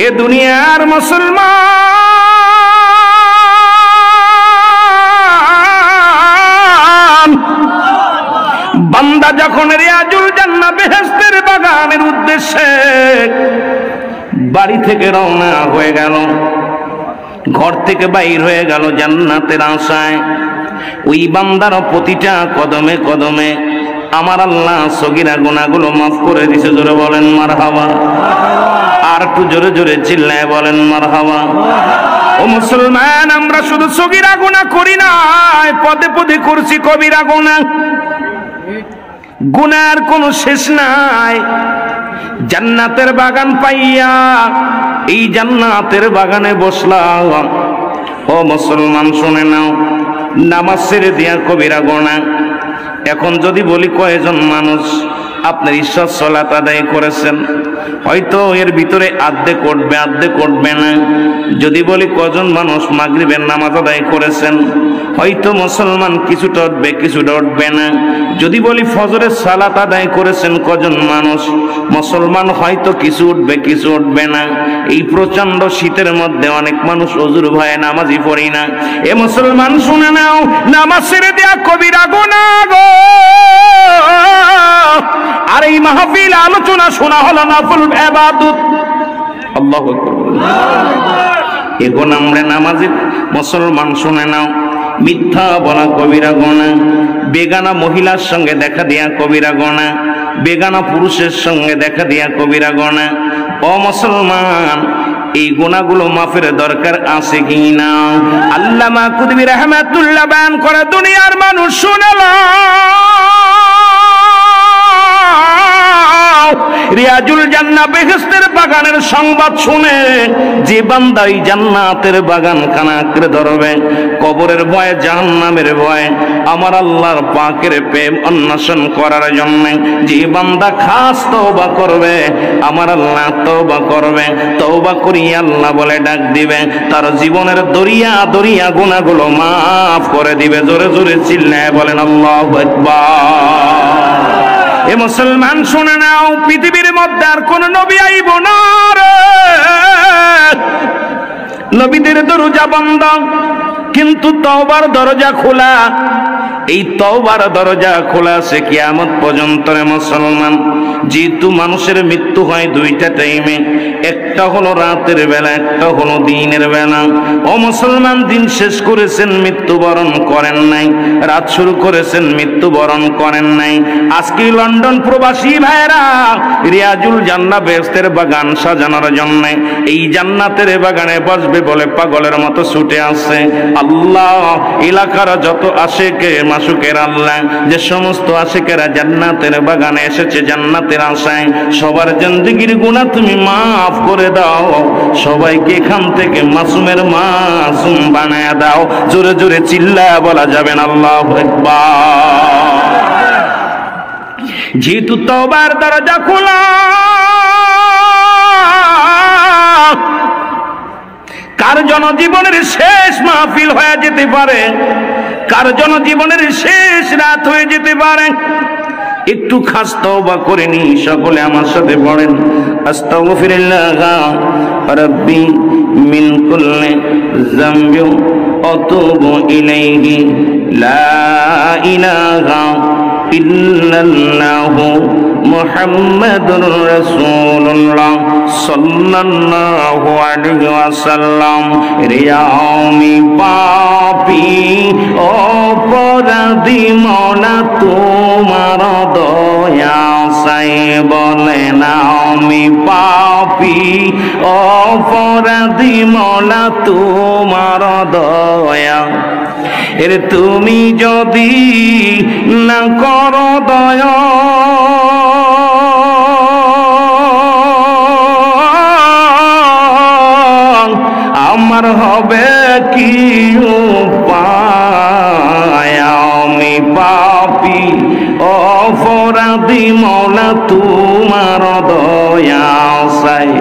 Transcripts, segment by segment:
এ দুনিয়ার মুসলমান, বান্দা যখন রিয়াজুল জান্নাহ বেহেশতের বাগানের উদ্দেশ্যে বাড়ি থেকে রওনা হয়ে গেল, ঘর থেকে বাইর হয়ে গেল জান্নাতের আশায়, ওই বান্দার প্রতিটা কদমে কদমে আমার আল্লাহ সগীরা গুনাহগুলো মাফ করে দিয়েছে। জোরে বলেন মারহাবা। আর একটু জোরে জোরে চিল্লায় বলেন মারহাবা। ও মুসলমান, আমরা শুধু সগীরা গুনাহ করি না, পদে পদে করছি কবিরা গুনাহ। গুনার কোনো শেষ নাই। জান্নাতের বাগান পাইয়া এই জান্নাতের বাগানে বসলাম। ও মুসলমান শুনে নাও, নামাজ ছেড়ে দিয়া কবিরা গুনাহ। এখন যদি বলি কয়জন মানুষ আপনার ঈশ্বর সালাত আদায় করেছেন, হয়তো এর ভিতরে আর্ধেক উঠবে আর্ধেক উঠবে না। যদি বলি কজন মানুষ মাগরিবের নামাজ আদায় করেছেন, হয়তো মুসলমান কিছুটা উঠবে কিছুটা উঠবে না। যদি বলি ফজরের সালাত আদায় করেছেন কজন মানুষ, মুসলমান হয়তো কিছু উঠবে কিছু উঠবে না। এই প্রচন্ড শীতের মধ্যে অনেক মানুষ ওযুর ভয়ে নামাজই পড়ি না। এ মুসলমান শুনে নাও, নামাজ ছেড়ে দেয়া কবিরা গুনাহ গো। আর এই মাহফিল আলোচনা শোনা হলো নফল ইবাদত। আল্লাহু আকবার। এখন আমরা নামাজি মুসলমান শুনে নাও, মিথ্যা বলা কবিরা গুনাহ, বেগানা মহিলার সঙ্গে দেখা দেয়া কবিরা গুনাহ, বেগানা পুরুষের সঙ্গে দেখা দেয়া কবিরা গুনাহ। ও মুসলমান, এই গুনাহগুলো মাফের দরকার আছে কি না? আল্লামা কুতুবী রাহমাতুল্লাহ বয়ান করে, দুনিয়ার মানুষ শুনলো রিয়াজুল জান্নাহ বেহেশতের বাগানের সংবাদ শুনে যে বান্দা এই জান্নাতের বাগান খানা আঁকড়ে ধরবে, কবরের ভয়ে জাহান্নামের ভয়ে আমার আল্লাহর পাকের প্রেম অন্বেষণ করার জন্য যে বান্দা খাস তওবা করবে, আমার আল্লাহ তওবা করবে, তওবা করি আল্লাহ বলে ডাক দিবে, তার জীবনের দরিয়া দরিয়া গুনাহগুলো মাফ করে দিবে। জোরে জোরে চিল্লায় বলেন আল্লাহু আকবার। এ মুসলমান শুনে নাও, পৃথিবীর মধ্যে আর কোন নবী আইব না রে। নবীদের দরজা বন্ধ, কিন্তু তওবার দরজা খোলা। এই তওবার দরজা খোলা আছে কিয়ামত পর্যন্ত। রে মুসলমান, যেহেতু মানুষের মৃত্যু হয় দুইটা টাইমে, একটা হলো রাতের বেলা, একটা হলো দিনের বেলা। ও মুসলমান, দিন শেষ করেছেন মৃত্যুবরণ করেন নাই, রাত শুরু করেছেন মৃত্যুবরণ করেন নাই। আজকে লন্ডন প্রবাসী ভাইরা রিয়াজুল জান্নাহ বেহেশতের বাগান সাজানোর জন্য এই জান্নাতের বাগানে বসবে বলে পাগলের মতো ছুটে আসছে। আল্লাহ এলাকার যত আশেকে মাসুকের আল্লাহ, যে সমস্ত আশেকেরা জান্নাতের বাগানে এসেছে জান্নাতের আশায়, সবার জিন্দেগির গুনাহ তুমি মাফ করে দাও, সবাইকে এখান থেকে মাসুমের মাসুম বানায় দাও। জোরে জোরে চিল্লায়া বলা যাবে না আল্লাহু আকবার। যেহেতু তওবার দরজা খোলা, কার জনজীবনের শেষ মাহফিল হয়ে যেতে পারে, কার জনজীবনের শেষ রাত হয়ে যেতে পারে। একটু খাস তওবা করে নি, সকলে আমার সাথে পড়েন, আস্তাগফিরুল্লাহ রাব্বি মিন কুল্লি যামবি ওয়া আতুবু ইলাইহি লা ইলাহা ইল্লাল্লাহু মুহাম্মাদুর রাসূলুল্লাহ সাল্লাল্লাহু আলাইহি ওয়াসাল্লাম। রে আমি পাপী অপরাধী মওলা, তোমার দয়া চাই বলেন আমি পাপী অপরাধী মওলা, তোমার দয়া। এর তুমি যদি না করো দয়া, আমার হবে কি উপায়? আমি পাপী অপরাধী মওলা, তোমার দয়া চাই।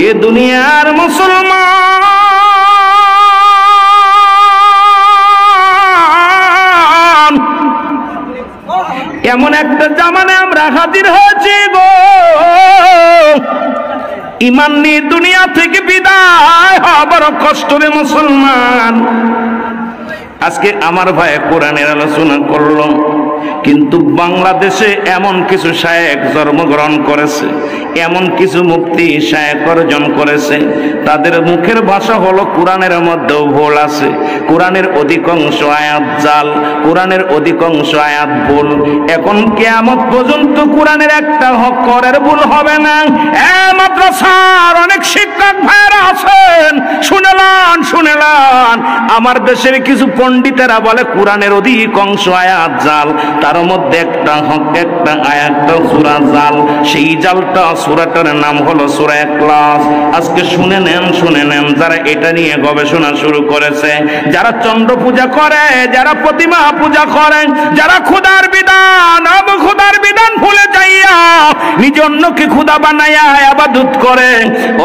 এ দুনিয়ার মুসলমান, এমন একটা জামানে আমরা হাজির হয়েছি গো, ইমান নিয়ে দুনিয়া থেকে বিদায় হওয়া বড় কষ্ট রে মুসলমান। আজকে আমার ভাই কোরআনের আলোচনা করলো, কিন্তু বাংলাদেশে এমন কিছু শায়েখ জন্মগ্রহণ করেছে, এমন কিছু মুফতি শায়েখ অর্জন করেছে, তাদের মুখের ভাষা হলো কোরআনের মধ্যেও ভুল আছে, কোরআনের অধিকাংশ আয়াত জাল, কোরআনের অধিকাংশ আয়াত ভুল। এখন কিয়ামত পর্যন্ত কোরআনের একটা অক্ষরের ভুল হবে না। মাদ্রাসার অনেক শিক্ষক ভাইরা আছেন, শুনেলান আমার দেশের কিছু পণ্ডিতেরা বলে কোরআনের অধিকাংশ আয়াত জাল, তার মধ্যে একটা আয়াতটা সূরা জাল, সেই জালটা সূরাটার নাম হলো সূরা ইখলাস। আজকে শুনে নেন যারা এটা নিয়ে গবেষণা শুরু করেছে, যারা চন্দ্র পূজা করে, যারা প্রতিমা পূজা করে, যারা খোদার বিধান ভুলে যাইয়া নিজ অন্যকে খোদা বানাইয়া ইবাদত করে,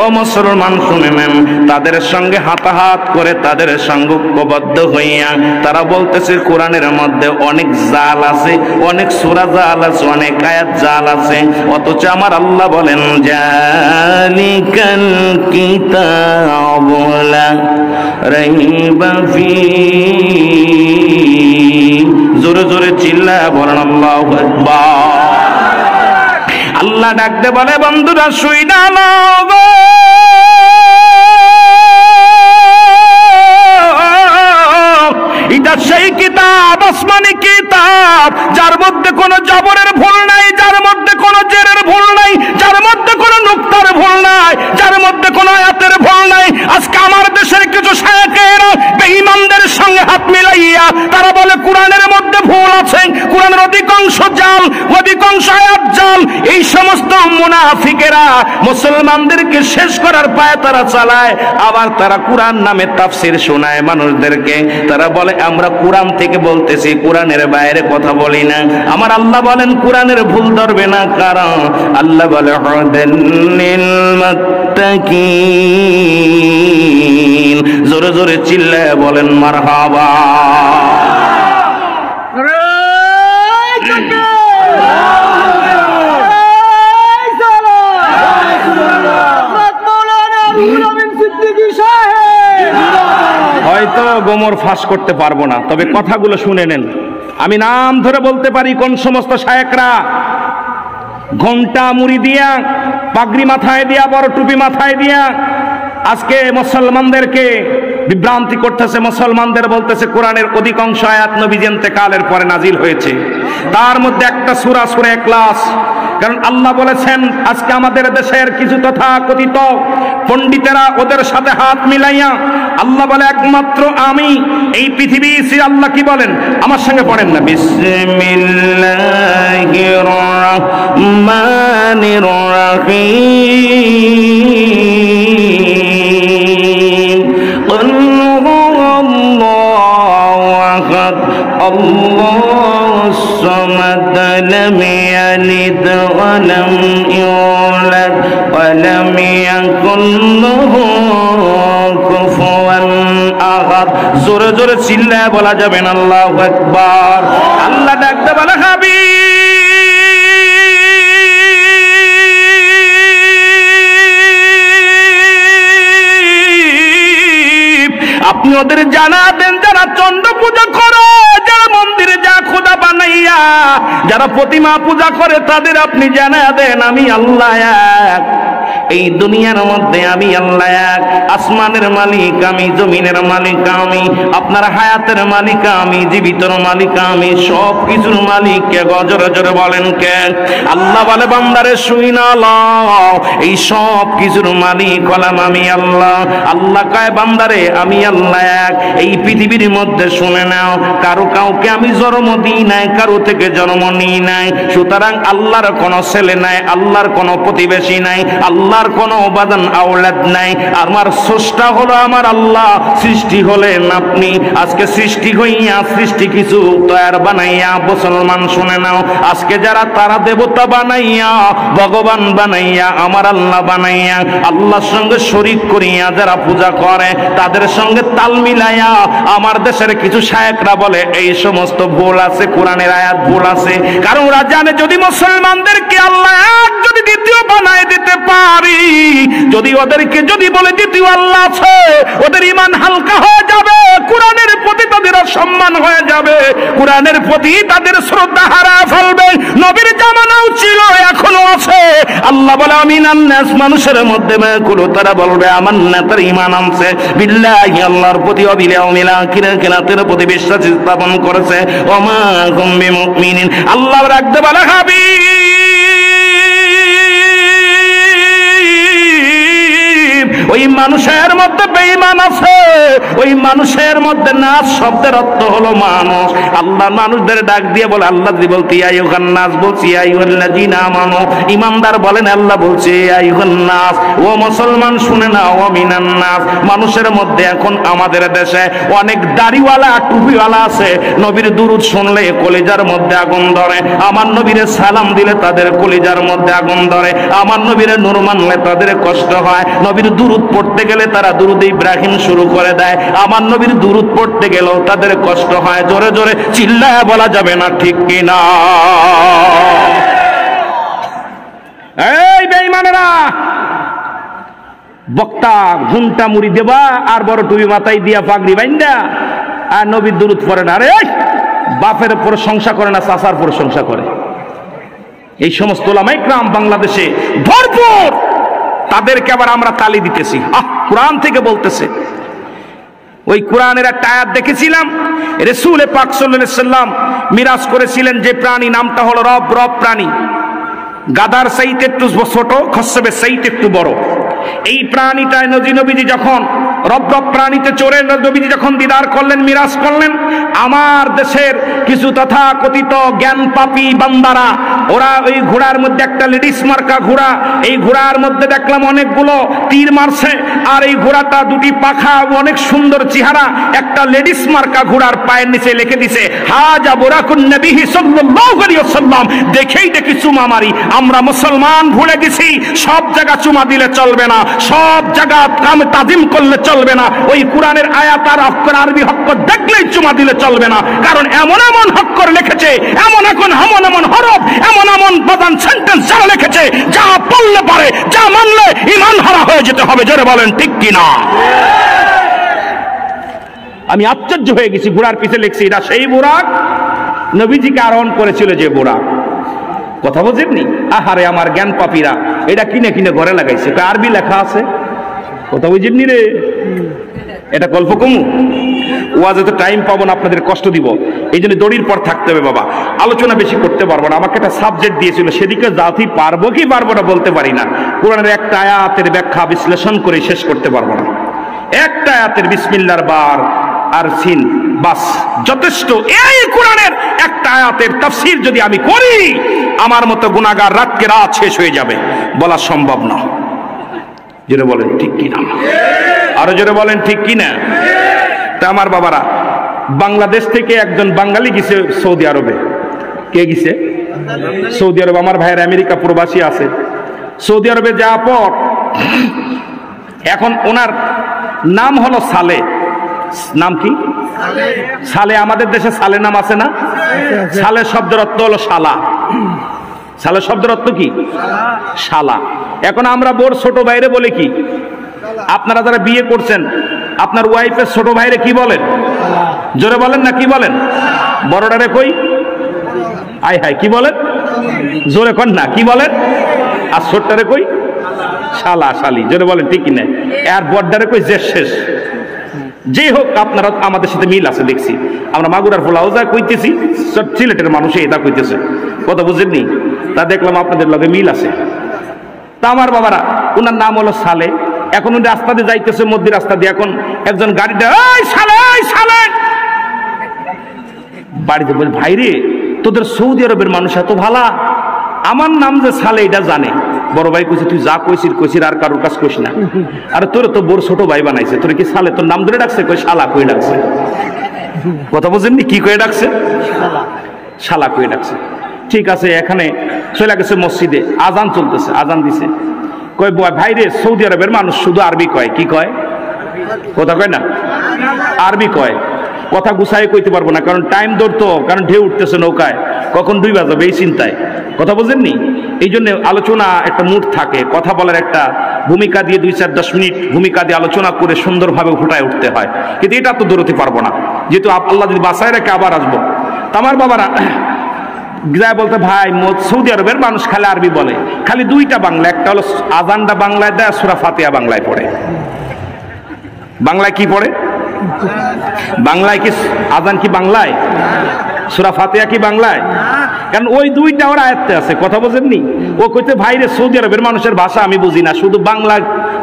ও মুসলমান শুনে নেন, তাদের সঙ্গে হাতাহাত করে, তাদের সঙ্গে ঐক্যবদ্ধ হইয়া তারা বলতেছে কোরআনের মধ্যে অনেক জাল আছে, অনেক সূরা জাল আছে, অনেক আয়াত জাল আছে। অথচ আমার আল্লাহ বলেন জালিকাল কিতাবু লা রাইবা ফীহি। জোরে জোরে চিল্লায়া বলেন আল্লাহু আকবার। আল্লাহ ডাকতে বলে বন্ধুরা শুইনা নাও, এটা সেই কিতাব, আসমানি কিতাব, যার মধ্যে কোনো জবরের ভুল নাই, যার মধ্যে কোনো জেরের ভুল নাই, যার মধ্যে কোনো নুক্তার ভুল নাই, যার মধ্যে কোনো আয়াতের ভুল নাই। আজকে আমার দেশের কিছু শায়েখেরা বেঈমানদের সঙ্গে হাত মিলাইয়া তারা বলে কোরআনের মধ্যে ভুল আছে, কোরআনের অধিকাংশ জাল, অধিকাংশ আয়াত জাল। এই সমস্ত মুনাফিকেরা মুসলমানদেরকে শেষ করার পায়ে তারা চালায়, আবার তারা কোরআন নামে তাফসীর শোনায় মানুষদেরকে। তারা বলে আমরা কোরআন থেকে বলতেছি, কোরআনের বাইরে কথা বলি না। আমার আল্লাহ বলেন কোরআনের ভুল ধরবে না, কারণ আল্লাহ বলে হুদাল্লিল মুত্তাকিন। জোরে জোরে চিল্লায় বলেন মারহাবা। হয়তো গোমর ফাঁস করতে পারবো না, তবে কথাগুলো শুনে নেন। আমি নাম ধরে বলতে পারি কোন সমস্ত শায়েখরা ঘণ্টা মুড়ি দিয়া, পাগড়ি মাথায় দিয়া, বড় টুপি মাথায় দিয়া আজকে মুসলমানদেরকে বিভ্রান্তি করতেছে। মুসলমানদের বলতেছে কোরআনের অধিকাংশ আয়াত নবীর ইন্তেকালের পরে নাজিল হয়েছে, তার মধ্যে একটা সূরা সূরা ইখলাস। কারণ আল্লাহ বলেছেন আজকে আমাদের দেশের কিছু তথাকথিত পণ্ডিতেরা ওদের সাথে হাত মিলাইয়া আল্লাহ বলে একমাত্র আমি এই পৃথিবী। আল্লাহ কি বলেন আমার সঙ্গে পড়েন না, বিসমিল্লাহির রাহমানির রাহিম। কুল হুয়াল্লাহু আহাদ আল্লাহুস সামাদ লাম ইয়ালিদ ওয়া লাম ইউলাদ ওয়া লাম ইয়াকুল লাহু কুফুয়ান আহাদ। জোরে জোরে চিল্লায় বলা যাবে না আল্লাহু আকবার। আল্লাহ ডাকতে বলে আপনি ওদের জানা দেন যারা চন্দ্র পূজা করে, যারা মন্দিরে যা খোদা বানাইয়া যারা প্রতিমা পূজা করে, তাদের আপনি জানা দেন আমি আল্লাহ এক। এই দুনিয়ার মধ্যে আমি আল্লাহ এক। আসমানের মালিক আমি, জমিনের মালিক আমি, আপনার হায়াতের মালিক আমি, জীবিতর মালিক আমি, সব কিছুর মালিক কে? জোরে জোরে বলেন কে? আল্লাহ বলে বান্দারে শুই না লও, এই সব কিছুর মালিক হলাম আমি আল্লাহ। আল্লাহ কয় বান্দারে আমি আল্লাহ এক। এই পৃথিবীর মধ্যে শুনে নাও, কারো কাউকে আমি জন্ম দিই নাই, কারো থেকে জন্ম নিই নাই। সুতরাং আল্লাহর কোনো ছেলে নাই, আল্লাহর কোনো প্রতিবেশী নাই, আল্লাহর কোনো বাদান আওলাদ নাই। আমার স্রষ্টা হলো আমার আল্লাহ, সৃষ্টি হলেন আপনি। আজকে সৃষ্টি হইয়া সৃষ্টি কিছু তৈরি বানাইয়া মুসলমান শুনে নাও, আজকে যারা তারা দেবতা বানাইয়া, ভগবান বানাইয়া, আমার আল্লাহ বানাইয়া আল্লাহর সঙ্গে শরীক করিয়া যারা পূজা করে, তাদের সঙ্গে তাল মিলাইয়া আমার দেশের কিছু শায়েখরা বলে এই সমস্ত ভুল আছে, কোরআনের আয়াত ভুল আছে। কারণ ওরা জানে যদি মুসলমানদেরকে আল্লাহ এক যদি দ্বিতীয় বানায় দিতে পারে, নবী যদি ওদেরকে যদি বলে দ্বিতীয় আল্লাহ আছে, ওদের ঈমান হালকা হয়ে যাবে, কোরআনের প্রতি তাদের সম্মান হয়ে যাবে, কোরআনের প্রতি তাদের শ্রদ্ধা হারিয়ে ফেলবে। নবীর জামানাও ছিল, এখনো আছে। আল্লাহ বলে আমিনান নাস, মানুষের মধ্যে তারা বলবে আমান্না, তার ঈমান আনছে বিল্লাহি, আল্লাহর প্রতি, ওয়া বিল ইয়াউমিল আখির, কিয়ামতের প্রতি বিশ্বাস স্থাপন করেছে। ওয়া মা হুম বিমুমিনিন, আল্লাহ রাখতে বলে হাবিব, ওই মানুষের মধ্যে বেঈমান আছে, ওই মানুষের মধ্যে নাস শব্দের অর্থ হলো মানুষ। আল্লাহ মানুষদের ডাক দিয়ে বলে, আল্লাহ যদি বলতে ইয়া আইয়ুহান নাস বলছি ইয়া আইয়ুহাল্লাযীনা আমানু, ঈমানদার বলেন আল্লাহ বলছে ইয়া আইয়ুহান নাস, ও মুসলমান শুনে না, ও মিনান নাস, মানুষের মধ্যে এখন আমাদের দেশে অনেক দাড়িওয়ালা টুপিওয়ালা আছে, নবীর দুরূদ শুনলে কলিজার মধ্যে আগুন ধরে, আমার নবীরে সালাম দিলে তাদের কলিজার মধ্যে আগুন ধরে, আমার নবীরে নূর মানলে তাদের কষ্ট হয়, নবীর দুরূদ পড়তে গেলে তারা দুরূদ ইব্রাহিম শুরু করে দেয়, আমার নবীর দুরূদ পড়তে গেলেও তাদের কষ্ট হয়। জোরে জোরে চিল্লায়া বলা যাবে না, ঠিক কিনা? এই বেঈমানেরা, বক্তা ঘুমটা মুড়ি দেবা আর বড় টুপি মাথায় দিয়া পাগড়ি বাইন্দা আর নবীর দুরূদ পড়ে না। আরে বাপের প্রশংসা করে না, চাচার প্রশংসা করে। এই সমস্ত উলামায়ে কিরাম বাংলাদেশে ভরপুর, তাদেরকে আবার আমরা তালি দিতেছি। কোরআন থেকে বলতেছে। ওই কোরআনের একটা আয়াত দেখেছিলাম, রাসূল পাক সাল্লাল্লাহু আলাইহি সাল্লাম মিরাজ করেছিলেন যে প্রাণী, নামটা হলো রব। রব প্রাণী গাদার চাইতে একটু ছোট, খচ্চরের চাইতে একটু বড়। এই প্রাণীটায় নবীজি যখন রব প্রাণীতে চড়ে নবীজি যখন দিদার করলেন, মিরাজ করলেন, আমার দেশের কিছু তথাকথিত জ্ঞান পাপী বান্দারা, ওরা ওই ঘোড়ার মধ্যে একটা লেডিস মার্কা ঘোড়া, এই ঘোড়ার মধ্যে দেখলাম অনেকগুলো তীর মারছে, আর এই ঘোড়াটা দুটি পাখা, অনেক সুন্দর চেহারা, একটা লেডিস মার্কা ঘোড়ার পায়ের নিচে লিখে দিছে হাজা বুরাকুন নবী সাল্লাল্লাহু আলাইহি ওয়াসাল্লাম। দেখেই দেখি চুমা মারি। আমরা মুসলমান ভুলে গেছি, সব জায়গা চুমা দিলে চলবে না, সব জায়গা কামে তাজিম করলে চলবে না। ওই কোরআনের আয়াত আর অক্ষর, আরবি অক্ষর দেখলেই চুমা দিলে চলবে না, কারণ এমন এমন অক্ষর লিখেছে, এমন এমন হরফ, এমন বাদান সেন্টেন্স যারা লিখেছে, যা পড়লে পারে, যা মানলে ঈমান হারা হয়ে যেতে হবে। জোরে বলেন ঠিক কিনা? আমি আশ্চর্য হয়ে গেছি। বুড়ার পিছে লিখছি এটা সেই বুরাক, নবীজিকে আরোহণ করেছিল যে বুরাক। কথা বোঝেননি? আহারে আমার জ্ঞান পাপীরা, এটা কিনে কিনে ঘরে লাগাইছে, আরবি লেখা আছে। কথা বুঝেননি রে? এটা গল্প কমু, ওয়াজে তো টাইম পাবো না, আপনাদের কষ্ট দিব, এই জন্য দড়ির পর থাকতে হবে বাবা। আলোচনা বেশি করতে পারবো না। আমাকে একটা সাবজেক্ট দিয়েছিল, সেদিকে যাতে পারবো কি পারবো না বলতে পারি না। কোরআনের একটা আয়াতের ব্যাখ্যা বিশ্লেষণ করে শেষ করতে পারবো না। একটা আয়াতের বিসমিল্লাহর বার আর সিন, বাস যথেষ্ট। এই কোরআনের একটা আয়াতের তাফসীর যদি আমি করি, আমার মতো গুনাহগার রাতকে রাত শেষ হয়ে যাবে, বলা সম্ভব না। জোরে বলেন ঠিক কিনা? আরো জোরে বলেন ঠিক কিনা? তা আমার বাবারা, বাংলাদেশ থেকে একজন বাঙালি গেছে সৌদি আরবে। কে গেছে সৌদি আরব? আমার ভাইয়ের আমেরিকা প্রবাসী আছে। সৌদি আরবে যাওয়ার পর এখন ওনার নাম হলো সালে। নাম কি? সালে। আমাদের দেশে সালে নাম আছে না? সালে শব্দের অর্থ হলো শালা। সালে শব্দের অর্থ কি? শালা। এখন আমরা বোর ছোট ভাইরে বলে কি? আপনারা যারা বিয়ে করছেন, আপনার ওয়াইফের ছোট ভাইরে কি বলেন? জোরে বলেন না, কি বলেন? বড়টারে কই? আয় হায়, কি বলেন? জোরে কর না, কি বলেন? আর ছোটটারে কই? শালা শালি। জোরে বলেন ঠিক কিনা? আর বড়টারে কই? জেস শেষ। যেই হোক, আপনারা আমাদের সাথে মিল আছে দেখছি। আমরা মাগুরার ফোলাও যা কইতেছি, সিলেটের মানুষে এটা কইতেছে। কথা বুঝেননি? তা দেখলাম আপনাদের লগে মিল আছে। তা আমার বাবারা, ওনার নাম হলো সালে। এখন উনি রাস্তা দিয়ে যাইতেছে, মধ্যে রাস্তা দিয়ে, এখন একজন গাড়িটা সালে বাড়িতে বলে, ভাই রে, তোদের সৌদি আরবের মানুষ এত ভালা, আমার নাম যে সালে এটা জানে। বড় ভাই কইছে, তুই যা কইছিস আর কারোর কাছে কইস না। আরে তোর তো বড় ছোট ভাই বানাইছে, তোর কি সালে তোর নাম ধরে ডাকছে? কই শালা কই ডাকছে। কথা বুঝেননি? কি কয়ে ডাকছে? শালা কয়ে ডাকছে। ঠিক আছে, এখানে চলে গেছে মসজিদে, আজান চলতেছে, আজান দিছে। কই ভাই রে, সৌদি আরবের মানুষ শুধু আরবি কয়। কি কয়? কথা কয় না, আরবি কয়। কথা গুছাই কইতে পারবো না, কারণ টাইম ধরতো, কারণ ঢেউ উঠতেছে নৌকায়, কখন ডুইবা যাবে এই চিন্তায়। কথা বোঝেননি? এই জন্য আলোচনা একটা মুড থাকে, কথা বলার একটা ভূমিকা দিয়ে 2-4-10 মিনিট ভূমিকা দিয়ে আলোচনা করে সুন্দরভাবে ফুটায় উঠতে হয়। কিন্তু এটা তো দৌড়তে পারবো না, যেহেতু আল্লাহ যদি বাসায় রেখে আবার আসবো। তো আমার বাবারা যায় বলতে, ভাই সৌদি আরবের মানুষ খালি আরবি বলে, খালি দুইটা বাংলা, একটা হলো আজানটা বাংলায় দেয়, সূরা ফাতিহা বাংলায় পড়ে। বাংলায় কি পড়ে? বাংলায় কি আজান কি বাংলায়? সূরা ফাতিহা কি বাংলায়? কারণ ওই দুইটা ওর আয়াতে আছে, কথা বোঝেননি? ও কইতে, ভাই রে সৌদি আরবের মানুষের ভাষা আমি বুঝি না, শুধু বাংলা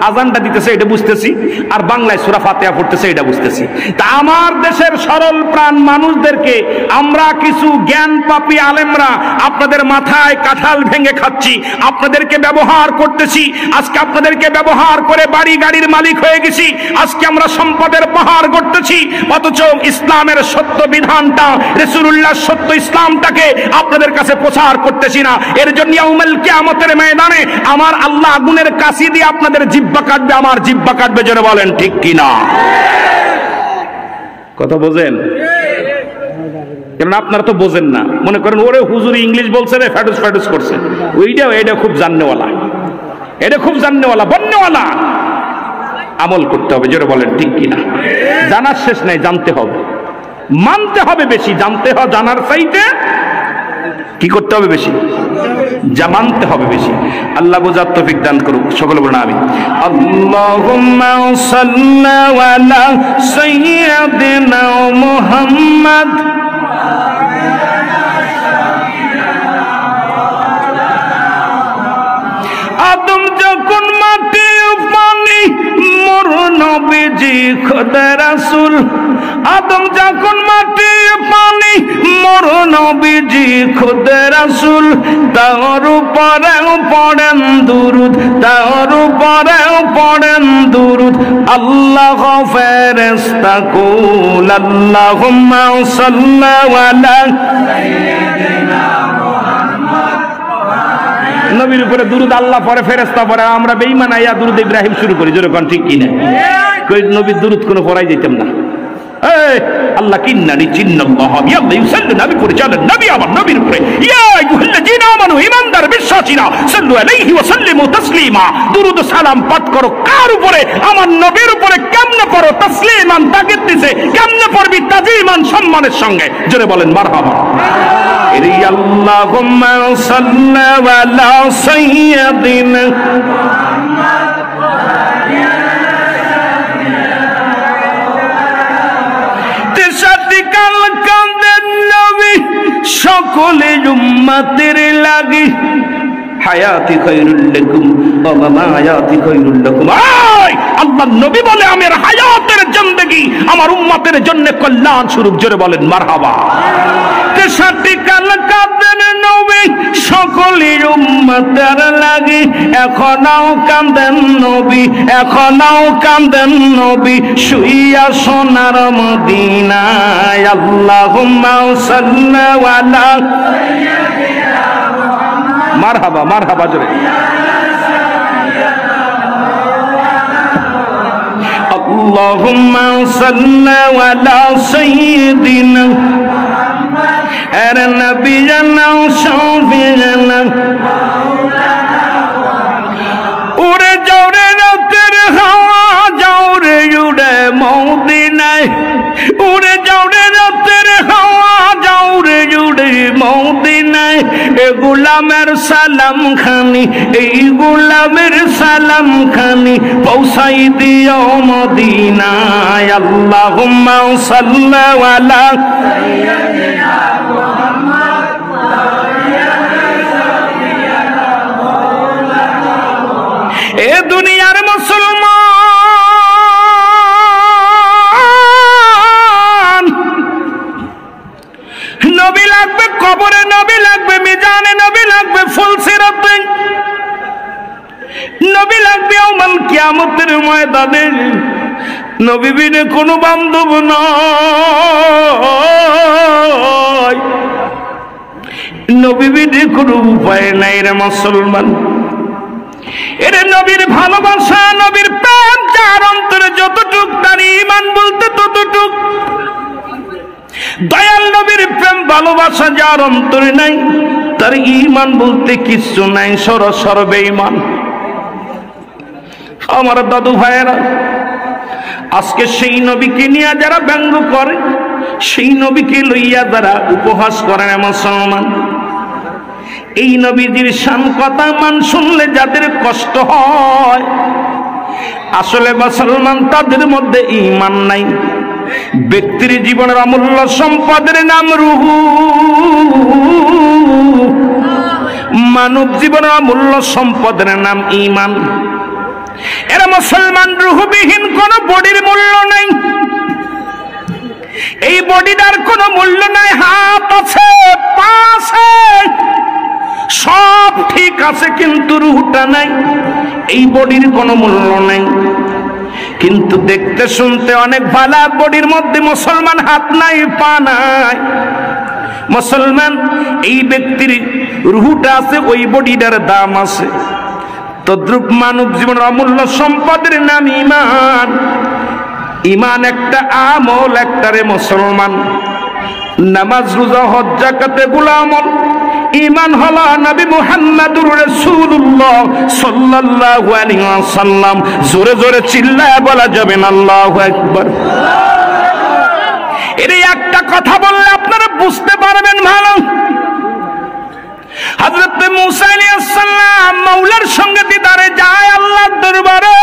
আজানটা দিতেছে এটা বুঝতেছি, আর বাংলায় সূরা ফাতিহা পড়তেছে এটা বুঝতেছি। তা আমার দেশের সরল প্রাণ মানুষদেরকে আমরা কিছু জ্ঞান পাপী আলেমরা আপনাদের মাথায় কাঁঠাল ভেঙে খাচ্ছি, আপনাদেরকে ব্যবহার করতেছি। আজকে আপনাদেরকে ব্যবহার করে বাড়ি গাড়ির মালিক হয়ে গেছি, আজকে আমরা সম্পদের পাহাড় গড়তেছি, অথচ ইসলামের সত্য বিধানটা, রাসূলুল্লাহর সত্য ইসলামটাকে আপনাদের কাছে প্রচার করতেছি না। এর জন্য ইয়াউমুল কিয়ামতের ময়দানে আমার আল্লাহ আগুনের কাশি দিয়ে আপনাদের জিহ্বা কাটবে, আমার জিহ্বা কাটবে। জোরে বলেন ঠিক কিনা? কথা বোঝেন? কারণ আপনারা তো বোঝেন না, মনে করেন ওরে হুজুর ইংলিশ বলছে রে, ফ্যাডুস ফ্যাডুস করছে। এটা খুব জাননেওয়ালা, এটা খুব জাননেওয়ালা, বন্যওয়ালা। আমল করতে হবে। জোরে বলেন ঠিক কিনা? জানার শেষ নাই, জানতে হবে, মানতে হবে বেশি। জানতে হবে, জানার চাইতে কি করতে হবে বেশি? মানতে হবে বেশি। আল্লাহ বোঝার তৌফিক দান করুক। সকলে বলুন আমিন। আল্লাহুম্মা সাল্লি আলা সাইয়্যিদিনা মুহাম্মদ। আদম যখন মাটি পানি, মোর নবীজি খোদা রাসূল। আদম যখন মাটি পানি, মোর নবীজি খোদা রাসূল। তার উপরে পড়েন দুরূদ, তার উপরে পড়েন দুরূদ। আল্লাহ ফেরেশতা কুল আল্লাহুম্মা সাল্লি আলা সাইয়্যিদিনা মুহাম্মদ। নবীর উপরে দুরূদ আল্লাহ পড়ে, ফেরেশতা পড়ে, আমরা বেঈমান আইয়া দুরূদ ইব্রাহিম শুরু করি। জোরে কোন ঠিক কিনা? কই নবীর দুরূদ কোনো পড়াই যাইতাম না। আল্লাহ কিন্নানি চিন্নাল্লাহ বিআল্লাহ ইউসাল্লু, নবী পরিচালন, নবী আমার নবীর উপরে। ইয়া আইয়ুহাল্লাযীনা আমানু, ঈমানদার বিশ্বাসীরা, সাল্লু আলাইহি ওয়া সাল্লিমু তাসলিমা। দুরূদ সালাম পাঠ করো কার উপরে? আমার নবীর উপরে। কেমনে পড়ো? তাসলিমান, তাকিদ দিছে। কেমনে পড়বি? তাজিমান, সম্মানের সঙ্গে। জোরে বলেন মারহাবা। আল্লাহুম্মা সাল্লি আলা সাইয়্যিদিনা মুহাম্মদ। সকলে উম্মতের লাগি, হায়াতি খায়রুল লাকুম ওয়া মামায়াতি খায়রুল লাকুম। আল্লাহ নবী বলে, আমার হায়াতের জিন্দেগি আমার উম্মতের জন্য কল্যাণ স্বরূপ। জোরে বলেন মারহাবা। তেষট্টি কাল কাঁদেন নবী সকলে উম্মতের লাগি, এখনও কাঁদেন নবী, এখনও কাঁদেন নবী শুইয়া সোনার মদিনায়। আল্লাহুম্মা সাল্লি আলা সাইয়্যিদিনা মুহাম্মদ। মারহাবা, মারহাবা জোরে। আল্লাহুম্মা সাল্লি আলা সাইয়্যিদিনা মুহাম্মদ। আর নবী জানা শাফিঈনা উড়ে যাওরে রাতের হাওয়া, যাওরে উড়ে মদিনায়। উড়ে যাওরে রাতের হাওয়া, যাওরে উড়ে মদিনায়। এ গোলামের সালাম খানি, এই গোলামের সালাম খানি পৌঁছাই দিও মদিনায়। আল্লাহুম্মা সাল্লি আলা সাইয়্যিদিনা মুহাম্মদ। এ দুনিয়ার মুসলমান, নবী লাগবে কবরে, নবী লাগবে মিজানে, নবী লাগবে ফুলসিরাতে, নবী লাগবে ইয়াউমুল কিয়ামতের ময়দানে। নবী বিনে কোনো বান্ধব নয়, নবী বিনে কোনো উপায় নাই রে মুসলমান। এর নবীর ভালোবাসা, নবীর প্রেম যার অন্তরে যতটুক, তার ঈমান বলতে ততটুক। দয়াল নবীর প্রেম ভালোবাসা যার অন্তরে নাই, তার ঈমান বলতে কিছু নাই, সরসর বেঈমান। আমার দাদু ভাইয়েরা, আজকে সেই নবীকে নিয়ে যারা ব্যঙ্গ করে, সেই নবীকে লইয়া যারা উপহাস করে মুসলমান, এই নবীজির শান কথা মান শুনলে যাদের কষ্ট হয়, আসলে মুসলমান তাদের মধ্যে ঈমান নাই। ব্যক্তির জীবনের অমূল্য সম্পদের নাম রূহ, মানব জীবনের অমূল্য সম্পদের নাম ঈমান। এরা মুসলমান, রূহবিহীন কোন বডির মূল্য নাই। এই বডিটার কোনো মূল্য নাই। হাত আছে, পা আছে, সব ঠিক আছে, কিন্তু রূহটা নাই। এই বডির কোনো মূল্য নাই। কিন্তু দেখতে শুনতে অনেক ভালো, বডির মধ্যে মুসলমান হাত নাই, পা নাই। মুসলমান এই ব্যক্তির রূহটা আছে, ওই বডিটার দাম আছে। তদ্রূপ মানব জীবনের অমূল্য সম্পদের নাম ঈমান। ঈমান একটা আমল, একটারে মুসলমান। নামাজ, রোজা, হজ, যাকাত এগুলো আমল। ঈমান হলো নবী মুহাম্মদুর রাসূলুল্লাহ সাল্লাল্লাহু আলাইহি ওয়াসাল্লাম। জোরে জোরে চিল্লায় বলা যাবে না আল্লাহু আকবার। এর একটা কথা বললে আপনারা বুঝতে পারবেন ভালো। হযরত মুসা আলাইহিস সালাম মাওলার সঙ্গে দিদারে যায় আল্লাহর দরবারে।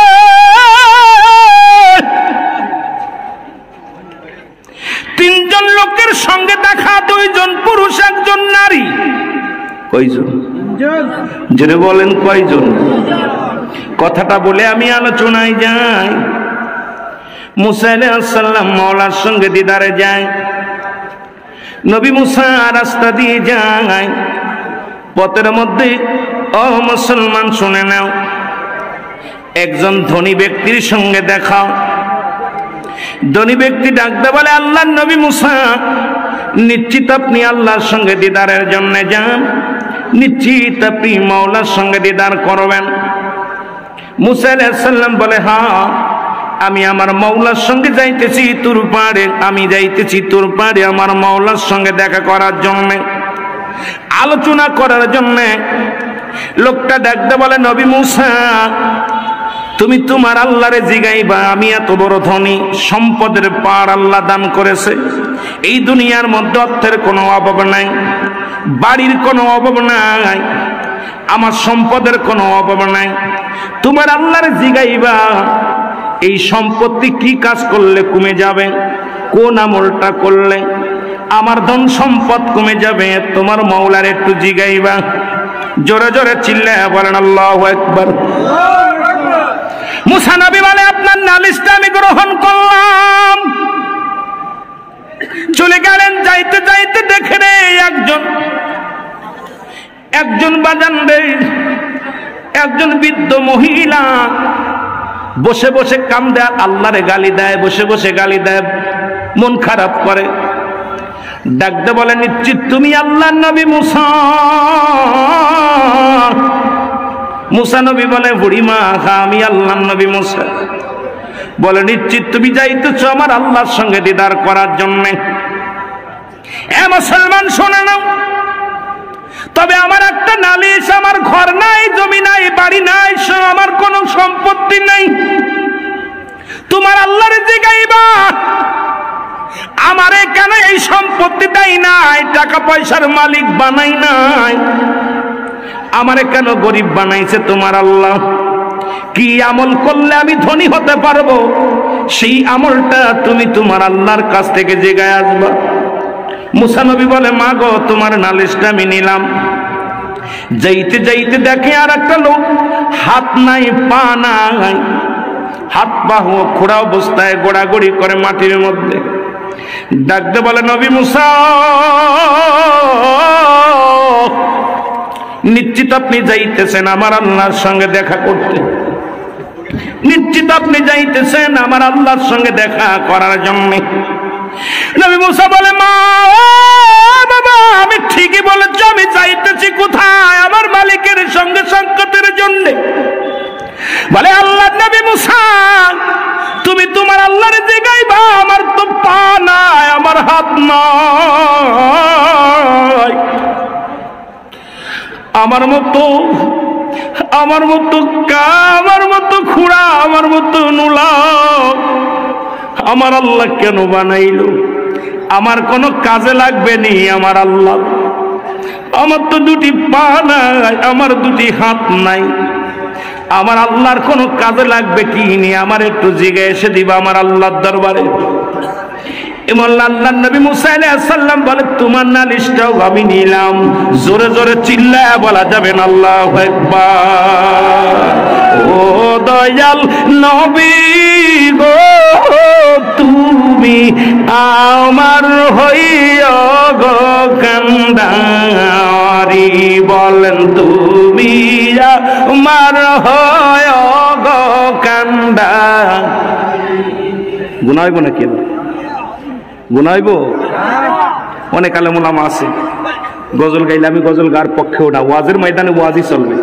তিনজন লোকের সঙ্গে দেখা, দুইজন পুরুষ, একজন নারী। কয়জন? জেনে বলেন কয়জন? কথাটা বলে আমি আলোচনায় যাই। মুসা আলাইহিস সালাম মাওলার সঙ্গে দিদারে যায়। নবী মুসা রাস্তা দিয়ে যায়, পথের মধ্যে ও মুসলমান শুনে নাও, একজন ধনী ব্যক্তির সঙ্গে দেখা। ধনী ব্যক্তি ডাকতে বলে, আল্লাহর নবী মুসা, নিশ্চিত আপনি আল্লাহর সঙ্গে দিদারের জন্য যান, নিশ্চিত আপনি মাওলার সঙ্গে দিদার করবেন। মুসা আলাইহিস সালাম বলে, হ্যাঁ আমি আমার মাওলার সঙ্গে যাইতেছি তোর পাড়ে, আমি যাইতেছি তোর পাড়ে আমার মাওলার সঙ্গে দেখা করার জন্য, আলোচনা করার জন্য। লোকটা ডাকতে বলে, নবী মুসা, তুমি তোমার আল্লাহরে জিগাইবা, আমি এত বড় ধনী, সম্পদের পাড় আল্লাহ দান করেছে। এই দুনিয়ার মধ্যে অর্থের কোনো অভাব নাই, বাড়ির কোনো অভাব নাই, আমার সম্পদের কোনো অভাব নাই। তোমার আল্লাহরে জিগাইবা, এই সম্পত্তি কি কাজ করলে কমে যাবে, কোন আমলটা করলে আমার ধন সম্পদ কমে যাবে, তোমার মাওলার একটু জিগাইবা। জোরে জোরে চিল্লায়া বলেন আল্লাহু আকবার। মুসা নবী বলে, আপনার নালিশটা আমি গ্রহণ করলাম। চলে গেলেন। যাইতে যাইতে দেখে রে একজন বাজান রে, একজন বৃদ্ধ মহিলা বসে বসে কান্দে, আল্লাহরে গালি দেয়, বসে বসে গালি দেয়, মন খারাপ করে। ডাকতে বলে, নিশ্চিত তুমি আল্লাহর নবী মুসা? মুসা নবী বলে, বুড়িমা, আমি আল্লাহর নবী মুসা। বলে, নিশ্চিত তুমি যাইতেছ আমার আল্লাহর সঙ্গে দিদার করার জন্য? এ মুসলমান শোনে নাও, তবে আমার একটা নালিশ, আমার ঘর নাই, জমি নাই, বাড়ি নাই, আমার কোনো সম্পত্তি নাই। তোমার আল্লাহরে জিগাইবা, আমারে কেন এই সম্পত্তি দেয় নাই, টাকা পয়সার মালিক বানাই নাই, আমারে কেন গরিব বানাইছে তোমার আল্লাহ? কি আমল করলে আমি ধনী হতে পারবো, সেই আমলটা তুমি তোমার আল্লাহর কাছ থেকে জেগায় আসবা। মুসা নবী বলে, মা গো, তোমার নালিশটা আমি নিলাম। যাইতে যাইতে দেখে আর একটা লোক, হাত নাই, পা নাই, হাত পা খোড়া অবস্থায় গোড়াগড়ি করে মাটির মধ্যে। ডাকতে বলে, নবী মুসা, নিশ্চিত আপনি যাইতেছেন আমার আল্লাহর সঙ্গে দেখা করতে, নিশ্চিত আপনি যাইতেছেন আমার আল্লাহর সঙ্গে দেখা করার জন্য? নবী মুসা বলে, মা বাবা, আমি ঠিকই বলেছি, আমি যাইতেছি কোথায়? আমার মালিকের সঙ্গে সাক্ষাতের জন্য। বলে, আল্লাহর নবী মুসা, তুমি তোমার আল্লাহর জিগাইবা, আমার তো পা নাই, আমার হাত নাই। আমার মতো খুড়া, আমার মতো নুলা আমার আল্লাহ কেন বানাইলো? আমার কোনো কাজে লাগবে নি আমার আল্লাহ? আমার তো দুটি পা নাই, আমার দুটি হাত নাই, আমার আল্লাহর কোনো কাজে লাগবে কি নি? আমার একটু জিজ্ঞে এসে দিবা আমার আল্লাহর দরবারে। এমন আল্লাহর নবী মুসা আলাইহিস সালাম বলে, তোমার নালিশটাও আমি নিলাম। জোরে জোরে চিল্লায়া বলা যাবে না আল্লাহু আকবার। ও দয়াল নবী গো, তুমি আমার হইয়া গো কান্ডারি, বলেন তুমি আমার হইয়া গো কান্ডারি। গুনাইব নাকি? গুনাইব? অনেক আলেম ওলামা আছে, গজল গাইলে আমি গজল গার পক্ষেও না, ওয়াজের ময়দানে ওয়াজই চলবে,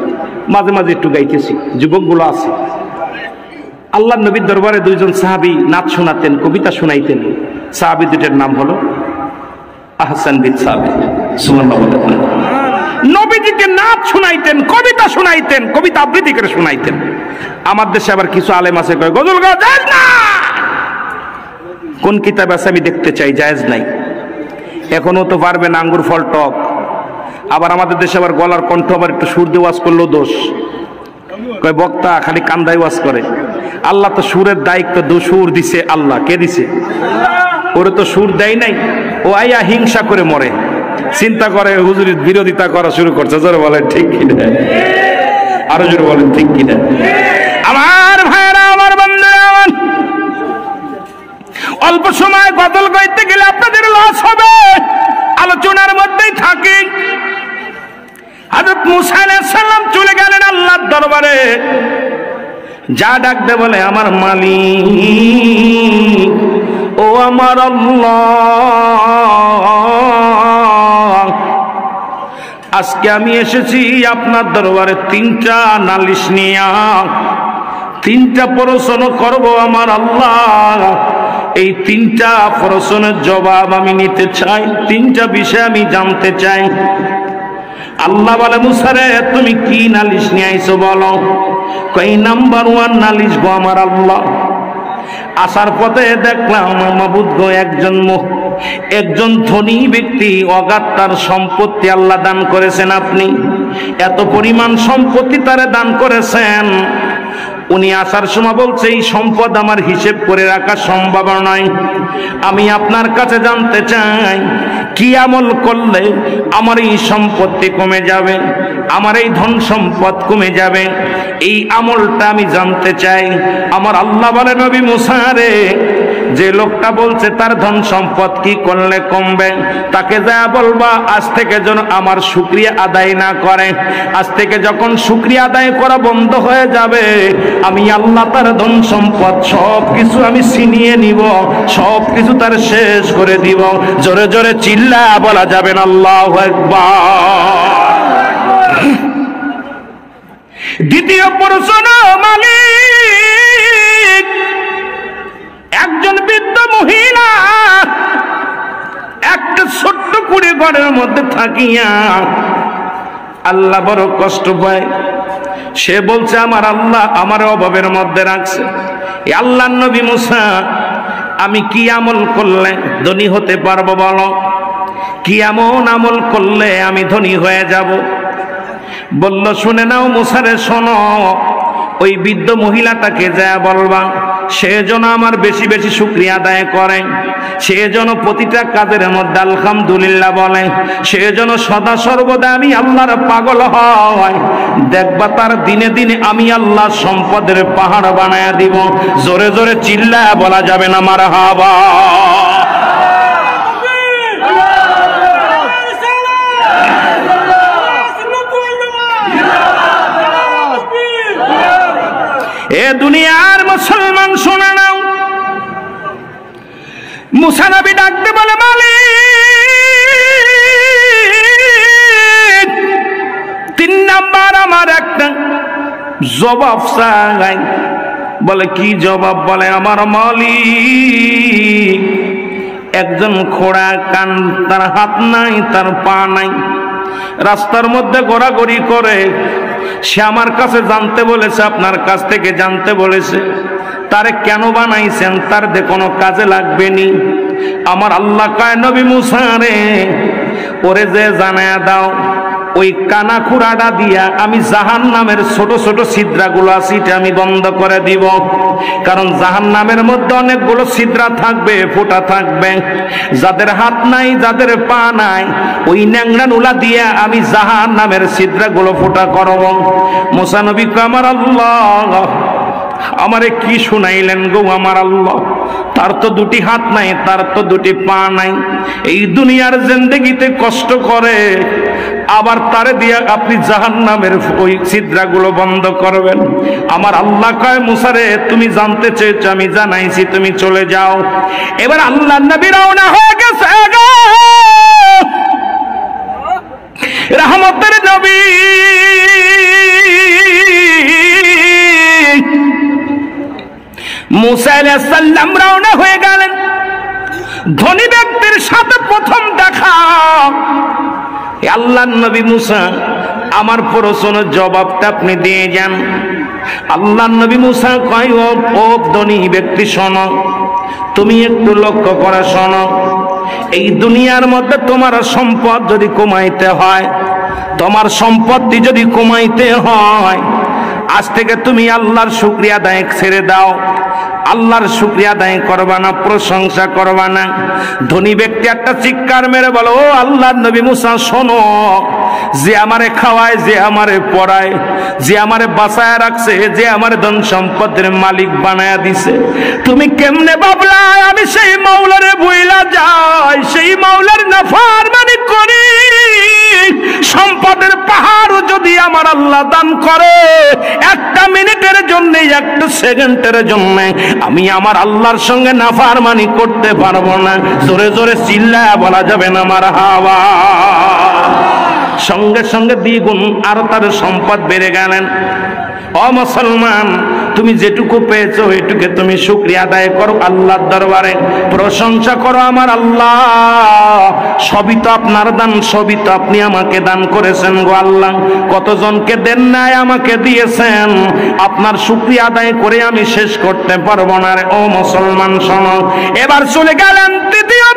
মাঝে মাঝে একটু গাইতেছি। যুবকগুলো আছে। আল্লাহর নবীর দরবারে দুইজন সাহাবী নাচ শোনাতেন, কবিতা শোনাইতেন। সাহাবী দুটের নাম হলো আহসান বিন সাবিত। সুবহানাল্লাহ। নবীজিকে নাচ শোনাইতেন, কবিতা শোনাইতেন, কবিতা আবৃত্তি করে শোনাইতেন। আমার দেশে আবার কিছু আলেম আছে কয় গজল গাওয়া যায় না। কোন কিতাব আছে আমি দেখতে চাই, জায়েজ নাই। এখনো তো পারবেন আঙ্গুর ফল টক। আবার আমাদের দেশে আবার গলার কণ্ঠ আবার একটু সুর দিয়ে ওয়াজ করলেও দোষ। কয় বক্তা খালি কান্দায় ওয়াজ করে। আল্লাহ তো সুরের দায়িত্ব সুর দিছে। আল্লাহ কে দিছে? ওরে তো সুর দেয় নাই। ও আইয়া হিংসা করে মরে, চিন্তা করে হুজুরের বিরোধিতা করা শুরু করছে। জোরে বলেন ঠিক কিনা? আরো জোরে বলেন ঠিক কিনা? আমার ভাইরা, আমার বন্ধুরা, আমার অল্প সময় গজল গাইতে গেলে আপনাদের লস হবে, আলোচনার মধ্যেই থাকি। হযরত মুসা আলাইহিস সালাম চলে গেলেন আল্লাহর দরবারে। যা ডাক দে বলে, আমার মালিক ও আমার আল্লাহ, আজকে আমি এসেছি আপনার দরবারে তিনটা নালিশ নিয়া, তিনটা প্রশ্ন করব আমার আল্লাহ। এই তিনটা প্রশ্নের জবাব আমি নিতে চাই, তিনটা বিষয় আমি জানতে চাই। আল্লাহ বলে, মুসা রে তুমি কি নালিশ নিয়ে আইছো বলো। কই নাম্বার 1 নালিশ গো আমার আল্লাহ, আসার পথে দেখলাম মাবুদ গো একজন ধনী ব্যক্তি, অগাধ তার সম্পত্তি আল্লাহ দান করেছেন। আপনি এত পরিমাণ সম্পত্তি তারে দান করেছেন। উনি আসার সময় বলছে, এই সম্পদ আমার হিসেব করে রাখা সম্ভব নয়। আমি আপনার কাছে জানতে চাই, কি আমল করলে আমার এই সম্পত্তি কমে যাবে, আমার এই ধন সম্পদ কমে যাবে, এই আমলটা আমি জানতে চাই। আমার আল্লাহ বলে, নবী মুসা রে, যে লোকটা বলছে তার ধন সম্পদ কি করলে কমবে, তাকে যা বলবা আজ থেকে যেন আমার শুকরিয়া আদায় না করে। আজ থেকে যখন শুকরিয়া আদায় করা বন্ধ হয়ে যাবে, আমি আল্লাহ তার ধন সম্পদ সব কিছু আমি ছিনিয়ে নিব, সব কিছু তার শেষ করে দিব। জোরে জোরে চিল্লা বলা যাবে না আল্লাহু আকবার। দ্বিতীয় প্রশ্ন, মালিক একজন বৃদ্ধ মহিলা একটা ছোট্ট কুড়ি ঘরের মধ্যে থাকিয়া আল্লাহ বড় কষ্ট পায়। সে বলছে, আমার আল্লাহ আমার অভাবের মধ্যে রাখছে। আল্লাহর নবী মুসা, আমি কি আমল করলে ধনী হতে পারবো বলো? কি এমন আমল করলে আমি ধনী হয়ে যাব? বলল, শুনে নাও মুসারে, শোনো, ওই বৃদ্ধ মহিলাটাকে যা বলবা সে যেন আমার বেশি বেশি শুকরিয়া আদায় করে, সে যেন প্রতিটা কাজের মধ্যে আলহামদুলিল্লাহ বলে, সে যেন সদা সর্বদা আমি আল্লাহর পাগল হয়। দেখবা তার দিনে দিনে আমি আল্লাহ সম্পদের পাহাড় বানায়া দিব। জোরে জোরে চিল্লা বলা যাবে না মারহাবা। এ দুনিয়ার মুসলমান শোনা নাও, মুসা নবী ডাকতে বলে, মালিক 3 নাম্বার আমার একটা জবাব চাই। বলে, কি জবাব? বলে, আমার মালিক একজন খোড়া, কান তার হাত নাই, তার পা নাই, রাস্তার মধ্যে ঘোরাঘুরি করে, সে আমার কাছে জানতে বলেছে, আপনার কাছ থেকে জানতে বলেছে। তারে কেন বানাইছেন? তার দে কোনো কাজে লাগবে নি। আমার আল্লাহ কয়, নবী মুসা রে, ওরে যে জানায়া দাও, ওই কানা খুরাটা দিয়া আমি জাহান্নামের ছোট ছোট ছিদ্রাগুলো আছে এটা আমি বন্ধ করে দিব। কারণ জাহান্নামের মধ্যে অনেকগুলো ছিদ্রা থাকবে, ফোঁটা থাকবে। যাদের হাত নাই, যাদের পা নাই, ওই ন্যাংরা নুলা দিয়ে আমি জাহান্নামের ছিদ্রাগুলো ফোঁটা করব। মুসা নবী কয়, আমার আল্লাহ আমারে কি শুনাইলেন গো আমার আল্লাহ? তার তো দুটি হাত নাই, তার তো দুটি পা নাই, এই দুনিয়ার জিন্দেগিতে কষ্ট করে, আবার তারে দিয়া আপনি জাহান্নামের ওই ছিদ্রাগুলো বন্ধ করবেন? আমার আল্লাহ কয়, মুসা রে, তুমি জানতে চেয়েছো, আমি জানাইছি, তুমি চলে যাও। এবার আল্লাহর নবী রওনা হয়ে গেছে গো, রহমতের নবী। মুসা আলাইহিস সালাম রওনা হয়ে গেলেন। ধনী ব্যক্তির সাথে প্রথম দেখা। আল্লাহর নবী মুসা, আমার প্রশ্নের জবাবটা আপনি দিয়ে যান। আল্লাহর নবী মুসা কয়, ও ধনী ব্যক্তি শোনো, তুমি একটু লক্ষ্য করে শোনো। এই দুনিয়ার মধ্যে তোমার সম্পদ যদি কমাইতে হয়, তোমার সম্পত্তি যদি কমাইতে হয়, আজ থেকে তুমি আল্লাহর শুকরিয়া আদায় ছেড়ে দাও। আল্লাহর শুকরিয়া আদায় করবা না, প্রশংসা করবা না। ধনী ব্যক্তি একটা চিৎকার মেরে বলো, ও আল্লাহর নবী মুসা শোনো, যে আমারে খাওয়ায়, যে আমারে পড়ায়, যে আমারে বাঁচায় রাখছে, যে আমারে ধন সম্পদের মালিক বানায়া দিছে, তুমি কেমনে ভাবলা আমি সেই মাওলারে ভুইলা যাই, সেই মাওলার নাফরমানি করি? সম্পদের পাহাড় যদি আমার আল্লাহ দান করে, একটা মিনিটের জন্য, একটা সেকেন্ডের জন্য আমি আমার আল্লাহর সঙ্গে নাফরমানি করতে পারবো না। জোরে জোরে চিল্লায়া বলা যাবে না মারহাবা। সঙ্গে সঙ্গে দ্বিগুণ আর তার সম্পদ বেড়ে গেলেন। ও মুসলমান, তুমি যেটুকু পেয়েছো এটুকে তুমি শুকরিয়া আদায় করো, আল্লাহর দরবারে প্রশংসা করো। আমার আল্লাহ, সবই তো আপনার দান, সবই তো আপনি আমাকে দান করেছেন গো আল্লাহ। কতজনকে দেন নাই, আমাকে দিয়েছেন। আপনার শুকরিয়া আদায় করে আমি শেষ করতে পারবো না রে। ও মুসলমান শোনো। এবার চলে গেলেন তৃতীয়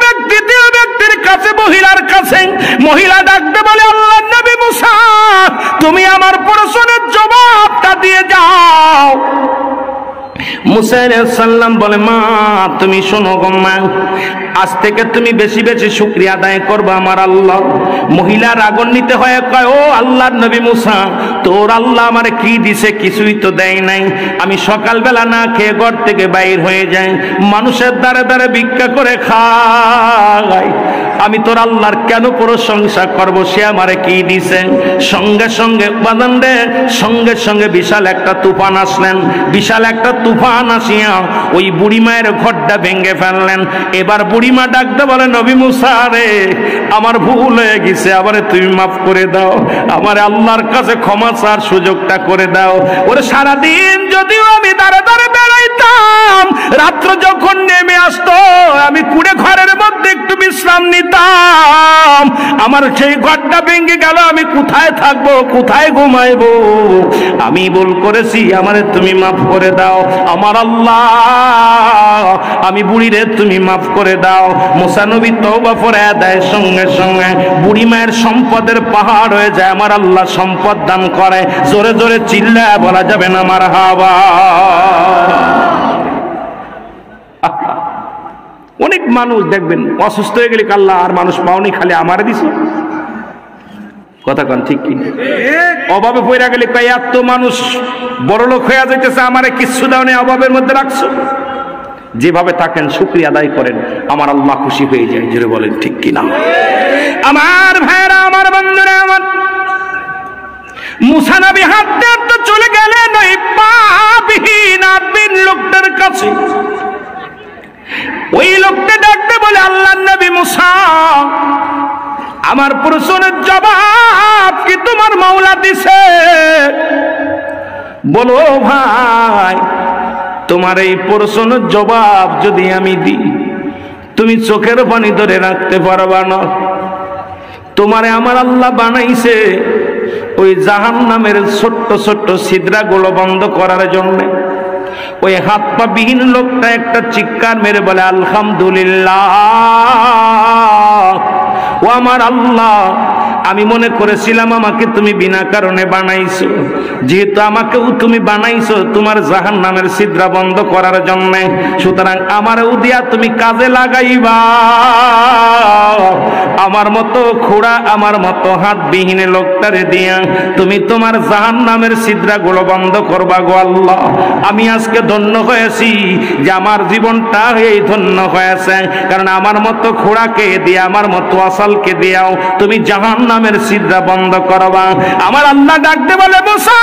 ব্যক্তির কাছে, মহিলার কাছে। মহিলা ডাকতে বলে, আল্লাহর নবী মুসা, তুমি আমার প্রশ্নের জবাবটা দিয়ে যাও। মুসা আলাইহিস সালাম বলে, মা তুমি শোনো গো মা, আজ থেকে তুমি বেশি বেশি শুকরিয়া আদায় করবে আমার আল্লাহ। মহিলা রাগান্বিত হয়ে কয়, ও আল্লাহর নবী মুসা, তোর আল্লাহ আমারে কি দিছে? কিছুই তো দেয় নাই। আমি সকালবেলা না খেয়ে ঘর থেকে বাইর হয়ে যাই, মানুষের দ্বারে দ্বারে ভিক্ষা করে খাই। আমি তোর আল্লাহর কেন প্রশংসা করব? সে আমারে কি দিছে? সঙ্গে সঙ্গে বাদান রে, সঙ্গে সঙ্গে বিশাল একটা তুফান আসলেন। বিশাল একটা তুফান আসিয়া ওই বুড়ি মায়ের ঘরটা ভেঙে ফেললেন। এবার বুড়িমা ডাকতে বলে, নবী মুসা রে, আমার ভুল হয়ে গেছে, আমারে তুমি মাফ করে দাও, আমার আল্লাহর কাছে ক্ষমা চাওয়ার সুযোগটা করে দাও। ওরে সারাদিন যদিও আমি দাঁড়ে দাঁড়ে বেড়াইতাম, রাত্র যখন নেমে আসতো আমি কুড়ে ঘরের মধ্যে একটু বিশ্রাম নিতাম। আমার সেই ঘরটা ভেঙে গেল, আমি কোথায় থাকবো, কোথায় ঘুমাইবো? আমি ভুল করেছি, আমারে তুমি মাফ করে দাও। আমার আল্লাহ, আমি বুড়িরে তুমি মাফ করে দাও। মুসা নবী তওবা করে দেয়, সঙ্গে সঙ্গে বুড়ি মায়ের সম্পদের পাহাড় হয়ে যায়। আমার আল্লাহ সম্পদ দান করে। জোরে জোরে চিল্লায়া বলা যাবে না মারহাবা। অনেক মানুষ দেখবেন অসুস্থ হয়ে গেলে আল্লাহ আর মানুষ পাওনি, খালি আমারে দিছে। কথা কন ঠিক কি? অভাবে পড়ে গেলে কয়, এত মানুষ বড় লোক হয়ে যাইতেছে, আমারে কিচ্ছু দাও নেই, অভাবের মধ্যে রাখছো। যেভাবে থাকেন শুকরিয়া আদায় করেন, আমার আল্লাহ খুশি হয়ে যায়। জোরে বলেন ঠিক কিনা? আমার ভাইরা, আমার বন্ধুরা, আমার মুসা নবী হাঁটতে হাঁটতে চলে গেলেন ওই পাপহীন আদমিন লোকটার কাছে। ওই লোকটা ডাকতে বলে, আল্লাহর নবী মুসা, আমার প্রশ্নের জবাব কি তোমার মাওলা দিছে? বলো ভাই, তোমার এই প্রশ্নের জবাব যদি আমি দিই, তুমি চোখের পানি ধরে রাখতে পারবা না। তোমারে আমার আল্লাহ বানাইছে ওই জাহান্নামের ছোট্ট ছোট্ট ছিদ্রাগুলো বন্ধ করার জন্য ওই হাত পা বিহীন লোকটা একটা চিৎকার মেরে বলে আলহামদুলিল্লাহ, ও আমার আল্লাহ, আমি মনে করেছিলাম আমাকে তুমি বিনা কারণে বানাইছো, যেহেতু আমাকেও তুমি বানাইছো তোমার জাহান্নামের ছিদ্র বন্ধ করার জন্য, সুতরাং আমারও দিয়া তুমি কাজে লাগাইবা। আমার মতো খোড়া, আমার মতো হাত বিহীন লোকটারে দিয়া তুমি তোমার জাহান্নামের ছিদ্রগুলো বন্ধ করবা গো আল্লাহ। আমি আজকে ধন্য হয়েছি যে আমার জীবনটা এই ধন্য হয়েছে, কারণ আমার মতো খোড়াকে দিয়ে, আমার মতো আসালকে দিয়াও তুমি জাহান্নামের ছিদ্র বন্ধ করবা। আমার আল্লাহ ডাকতে বলে মুসা,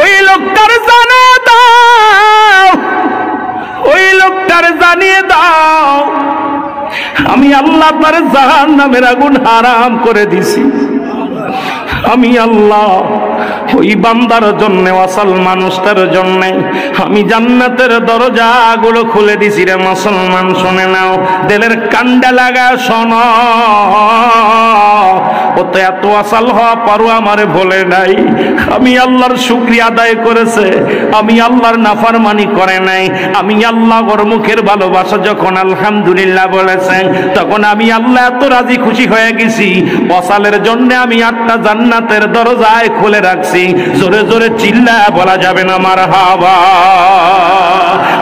ওই লোকটার জানিয়ে দাও, ওই লোকটার জানিয়ে দাও আমি আল্লাহ তার জাহান্নামের আগুন হারাম করে দিছি। আমি আল্লাহ ওই বান্দার জন্য, আসল মানুষটার জন্য আমি জান্নাতের দরজাগুলো খুলে দিছি রে মুসলমান। শুনে নাও, দিলের কান্ডা লাগা শোনো, ও তো এত আসাল হওয়া পারো আমারে বলে নাই, আমি আল্লাহর শুকরিয়া আদায় করেছে, আমি আল্লাহর নাফরমানি করে নাই। আমি আল্লাহ ওর মুখের ভালোবাসা যখন আলহামদুলিল্লাহ বলেছে, তখন আমি আল্লাহ এত রাজি খুশি হয়ে গেছি, অসালের জন্য আমি 8টা জান্নাতের দরজায় খুলে রাখছি। জোরে জোরে চিল্লায় বলা যাবে না মারহাবা,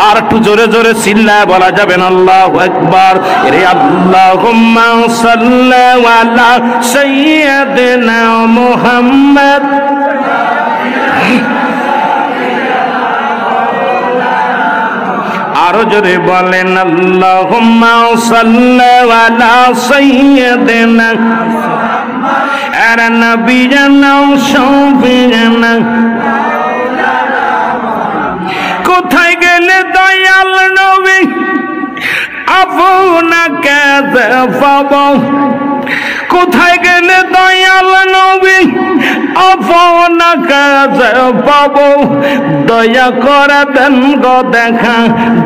আর একটু জোরে জোরে চিল্লায় বলা যাবে না আল্লাহু আকবার। রে আল্লাহুম্মা সাল্লি আলা সাইয়্যিদিনা মুহাম্মদ, আরো জোরে বলেন আল্লাহুম্মা সাল্লি আলা সাইয়্যিদিনা আর নবিয়ানা শাফিয়ানা। কোথায় গেলে দয়াল নবী আপনাকে পাবো, কোথায় গেলে দয়াল নবী আপনাকে পাবো, দয়া করে দেন গো দেখা,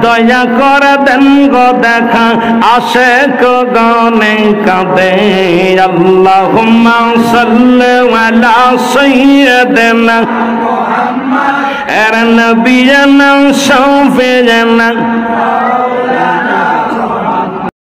দয়া করে দেন গো দেখা, আশিক গানে কাঁদে। আল্লাহুম্মা সাল্লি আলা সাইয়্যিদিনা মুহাম্মদ আর নবিয়ানা শাফিয়ানা